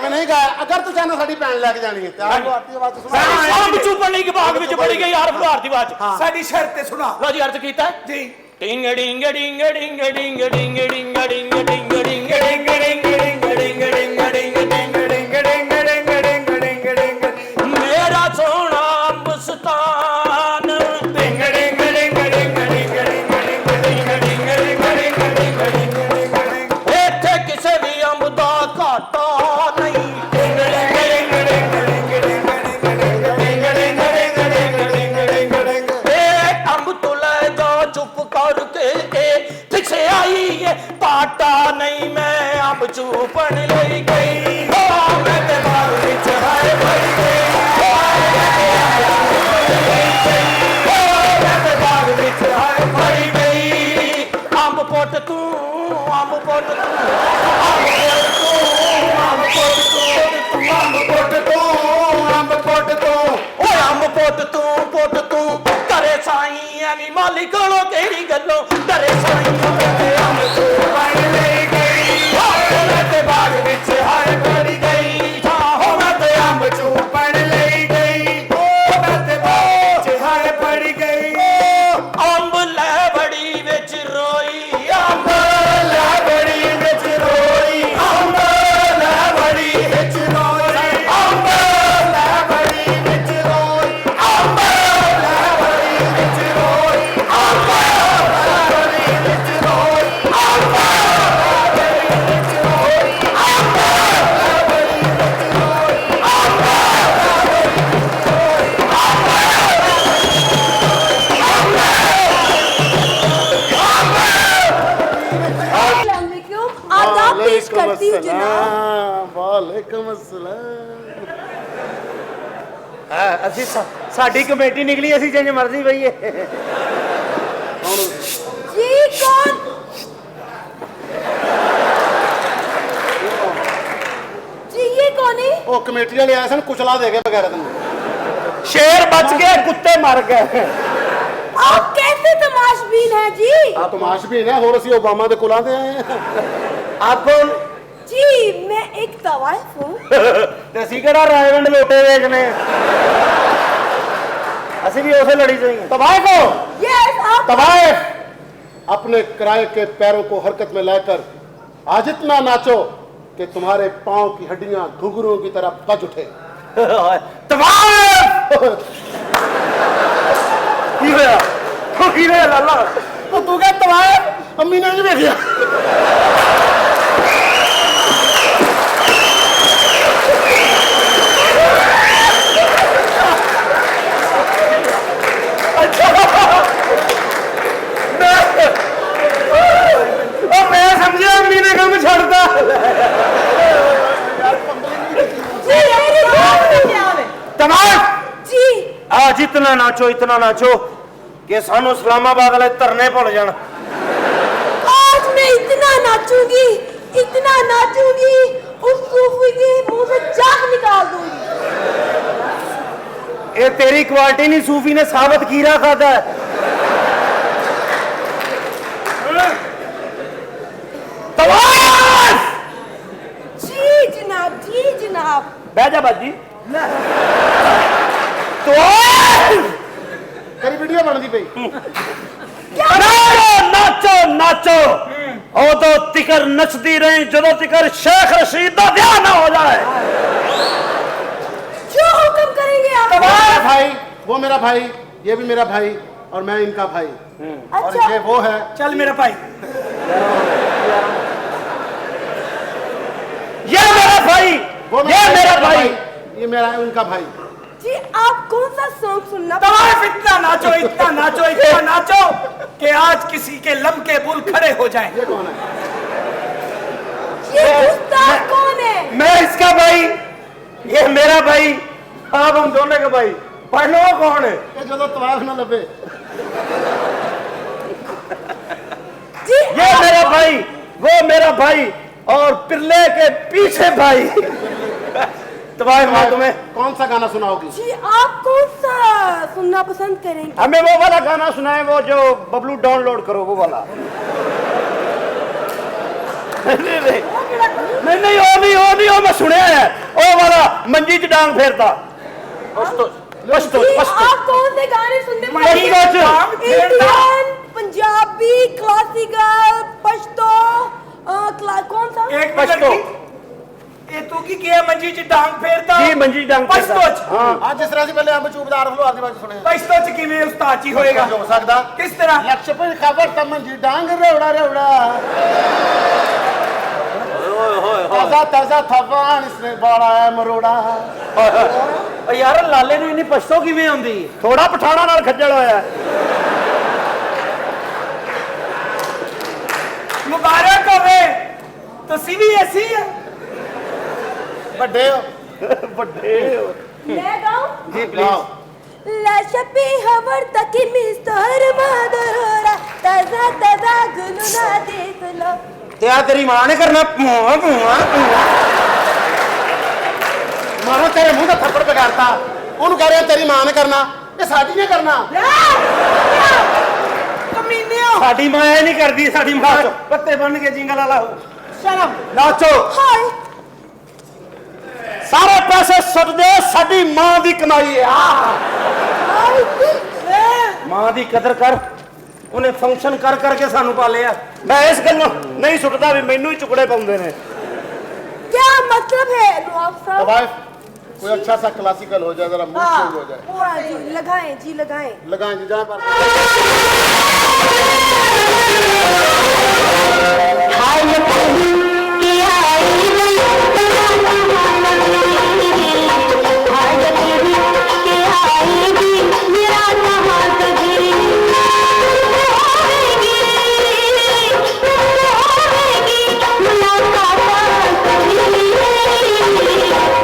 ਕੇ ਨਹੀਂ ਗਾਇਆ। ਅਗਰ ਤੂੰ ਚਾਹਨਾ ਸਾਡੀ ਭੈਣ ਲੈ ਕੇ ਜਾਣੀ ਹੈ ਤੇ ਆਹ ਆਰਤੀ ਆਵਾਜ਼ ਸੁਣਾ। ਸਾਂਭ ਚੂਪਣ ਲਈ ਬਾਗ ਵਿੱਚ ਬੜੀ ਗਈ ਯਾਰ ਫੁਹਾਰ ਦੀ ਆਵਾਜ਼। ਸਾਡੀ ਸ਼ਰਤ ਤੇ ਸੁਣਾ। ਲੋ ਜੀ ਅਰਜ਼ ਕੀਤਾ ਜੀ। ਡਿੰਗ ਡਿੰਗ ਡਿੰਗ ਡਿੰਗ ਡਿੰਗ ਡਿੰਗ ਡਿੰਗ ਡਿੰਗ ਡਿੰਗ ਡਿੰਗ ਡਿੰਗ ਡਿੰਗ ਡਿੰਗ ਡਿੰਗ ਡਿੰਗ ਡਿੰਗ ਮੇਰਾ ਸੋਹਣਾ ਮਸਤਾਨ ਡਿੰਗ ਡਿੰਗ ਡਿੰਗ ਡਿੰਗ ਡਿੰਗ ਡਿੰਗ ਇੱਥੇ ਕਿਸੇ ਵੀ ਅੰਬ ਦਾ ਘਾਟਾ ਨਹੀਂ। ਡਿੰਗ ਡਿੰਗ ਡਿੰਗ ਡਿੰਗ ਇਹ ਅੰਬ ਤੋਂ ਲੈ ਜਾ ਚੁੱਪ ਕਰਕੇ ਇਹ ਪਿੱਛੇ ਆਈ ਏ ਪਾਟਾ ਨਹੀਂ। ਮੈਂ ਅੰਬ ਚੂਪਣ ਲਈ ਗਈ ਮੈਂ ਤੇ ਬਾਗ ਵਿੱਚ ਹਾਏ ਭਰੀ ਗਈ ਮੈਂ ਤੇ ਬਾਗ ਵਿੱਚ ਹਾਏ ਭਰੀ ਗਈ। ਅੰਬ ਪੁੱਟ ਤੂੰ ਅੰਬ ਪੁੱਟ ਤੂੰ ਅੰਬ ਪੁੱਟ ਤੂੰ ਅੰਬ ਪੁੱਟ ਤੂੰ ਅੰਬ ਪੁੱਟ ਤੂੰ ਓਏ ਅੰਬ ਪੁੱਟ ਤੂੰ ਘਰੇ ਸਾਈਂ ਐਵੇਂ ਮਾਲੀ ਕੋਲੋਂ ਕਿਹੜੀ ਗੱਲੋਂ ਘਰੇ ਸਾਈਂ ਤੇ ਅੰਬ ਤੂੰ ਬਣ ਲਈ ਗਈ ਮੈਂ ਤੇ ਬਾਗ ਵਿੱਚ ਹਾਏ ਭਰੀ ਗਈ ਹੋ ਮੈਂ ਤੇ ਅੰਬ ਚੂਪਣ ਲਈ ਗਈ ਮੈਂ ਤੇ ਬਾਗ ਵਿੱਚ ਹਾਏ ਭਰੀ ਗਈ। ਅੰਬ ਲੈ ਬੜੀ ਵਿੱਚ ਰੋਈ ਅੰਬ ਲੈ ਬੜੀ ਵਿੱਚ ਰੋਈ ਅੰਬ ਲੈ ਬੜੀ ਵਿੱਚ ਰੋਈ ਅੰਬ ਲੈ ਬੜੀ ਵਿੱਚ ਰੋਈ ਅੰਬ ਲੈ ਬੜੀ ਵਿੱਚ ਰੋਈ ਅੰਬ ਲੈ ਬੜੀ ਵਿੱਚ ਰੋਈ ਅੰਬ ਲੈ ਬੜੀ ਵਿੱਚ ਰੋਈ ਅੰਬ ਲੈ ਬੜੀ ਵਿੱਚ ਰੋਈ आदाब पेश करती हूँ जनाब। वालेकुम अस्सलाम। ਅਸੀਂ ਸਾਡੀ ਕਮੇਟੀ ਨਿਕਲੀ ਅਸੀਂ ਜਿੰਜ ਮਰਜ਼ੀ ਬਈਏ। जी कौन? जी ये कौन है? ਉਹ ਕਮੇਟੀ ਵਾਲੇ ਆਏ ਸਨ ਕੁਚਲਾ ਦੇ ਕੇ ਬਗੈਰ ਤੈਨੂੰ। ਸ਼ੇਰ ਬਚ ਗਏ ਕੁੱਤੇ ਮਰ ਗਏ। आप कैसे तमाशबीन हैं जी? ਆ ਤਮਾਸ਼ਬੀਨ ਹੈ ਹੋਰ ਅਸੀਂ ਓਬਾਮਾ ਦੇ ਕੁਲਾਂ ਦੇ ਆਏ ਹਾਂ। ਆਪ ਕੌਣ? जी मैं एक तवाइफ हूँ। ਤੇ ਅਸੀਂ ਕਿਹੜਾ ਰਾਇਵੰਡ ਲੋਟੇ ਵੇਚਨੇ ਅਸੀਂ ਵੀ ਉਸੇ ਲੜੀ ਚੋਂ ਹੀ ਹਾਂ। तवाइफ हो यस आप तवाइफ अपने किराए के पैरों को हरकत में लाकर आज इतना नाचो कि तुम्हारे पांव की हड्डियां घुंघरूओं की तरह बज उठे। ਤਵਾਇਫ ਕੀ ਹੋਇਆ ਉਹ ਕੀ ਹੋਇਆ ਲਾਲਾ तो तू क्या तवाइफ अम्मी ने नहीं देखा। ਉਹ ਮੈਂ ਸਮਝਿਆ ਅੰਮੀ ਨੇ ਕੰਮ ਛੱਡਦਾ। जी मेरी बात में क्या है? तवाइफ जी आज इतना नाचो कि सानू इस्लामाबाद वाले धरने भुल जान। आज मैं इतना नाचूंगी उस सूफी के मुंह से जान निकाल दूंगी। ये तेरी क्वालिटी नहीं सूफी ने साबित कीरा खाता है। तवाइफ जी जनाब बह जा बाजी। तेरी वीडियो बनती पई। नाचो उदो तिकर नचदी रही जदों तिकर शेख रशीद दा ब्याह ना हो जाए। जो हुक्म करेंगे आप। मेरा भाई वो मेरा भाई ये भी मेरा भाई और मैं इनका भाई और अच्छा ये वो है। ਚੱਲ ਮੇਰਾ ਭਾਈ। ये मेरा भाई वो ये मेरा भाई ये मेरा उनका भाई। जी आप कौन सा सॉन्ग सुनना? तवाइफ इतना नाचो कि आज किसी के लमके बुल खड़े हो जाएं। ये कौन है? ये गुस्ताख कौन है? मैं इसका भाई ये मेरा भाई आप हम दोनों के भाई। पढ़ लो कौन है? ये जो तो तवाइफ ना लबे। जी ये मेरा भाई वो मेरा भाई और पिल्ले के पीछे भाई। तवाइफ मैं तुम्हें कौन सा गाना सुनाओगी? जी आप कौन सा सुनना पसंद करेंगे? हमें वो वाला गाना सुनाए वो जो बबलू डाउनलोड करो वो वाला। नहीं, नहीं ओ नहीं मैं सुनिया है ओ वाला मंजी च डांग फेरता पश्तो पश्तो जी, पश्तो आप कौन से गाने सुनते मंजी च इंडियन, पंजाबी, क्लासिकल, पश्तो, कौन सा? एक पश्तो। मिनट ये तू की किया मंजी च डांग फेरता जी मंजी च डांग पश्तो फेरता च हां आज जिस तरह से पहले अंब चूब दार फलो आदि बात सुने पश्तो च किਵੇਂ उस्ताद जी होएगा हो सकदा किस तरह लक्ष्मण खबर तमन जी डांग रेवड़ा रेवड़ा ताजा ताजा थवान इसने बड़ा है मरोड़ा ओ यार लाले ਨੂੰ ਇੰਨੀ ਪਛਤੋ ਕਿਵੇਂ ਆਉਂਦੀ ਥੋੜਾ ਪਠਾਣਾ ਨਾਲ ਖੱਜਲ ਹੋਇਆ मुबारक होवे ਤੁਸੀਂ ਵੀ ਐਸੀ ਹੈ ਵੱਡੇ ਹੋ ਵੱਡੇ मैं गाऊं? ਜੀ गाओ। लशपी हवर तकी मिस्टर मादरोरा ताजा ताजा गुलुना देख लो ਤੇ ਆ ਤੇਰੀ ਮਾਂ ਨੇ ਕਰਨਾ ਭੂਆ ਭੂਆ ਮਾਰੋ ਤੇਰੇ ਮੂੰਹ ਦਾ ਥੱਪੜ ਬਿਗਾੜਤਾ ਉਹਨੂੰ ਕਹਿ ਰਿਹਾ ਤੇਰੀ ਮਾਂ ਨੇ ਕਰਨਾ ਇਹ ਸਾਡੀ ਨੇ ਕਰਨਾ ਕਮੀਨਿਓ ਸਾਡੀ ਮਾਂ ਇਹ ਨਹੀਂ ਕਰਦੀ ਸਾਡੀ ਮਾਂ ਪੱਤੇ ਬੰਨ ਕੇ ਜਿੰਗਲਾ ਲਾਓ शर्म ਨਾਚੋ हाय ਸਾਰੇ ਪੈਸੇ ਸੁੱਟ ਦੇ ਸਾਡੀ ਮਾਂ ਦੀ ਕਮਾਈ ਹੈ ਮਾਂ ਦੀ ਕਦਰ ਕਰ ਉਹਨੇ ਫੰਕਸ਼ਨ ਕਰ ਕਰਕੇ ਸਾਨੂੰ ਪਾਲਿਆ ਮੈਂ ਇਸ ਗੱਲੋਂ ਨਹੀਂ ਸੁੱਟਦਾ ਵੀ ਮੈਨੂੰ ਹੀ ਚੁਕੜੇ ਪਾਉਂਦੇ ਨੇ क्या मतलब है नवाब साहब? तवाइफ कोई अच्छा सा क्लासिकल हो जाए जरा मूड चेंज हो जाए हाँ जी लगाएं जी लगाएं लगाएं जी जहाँ पर हाय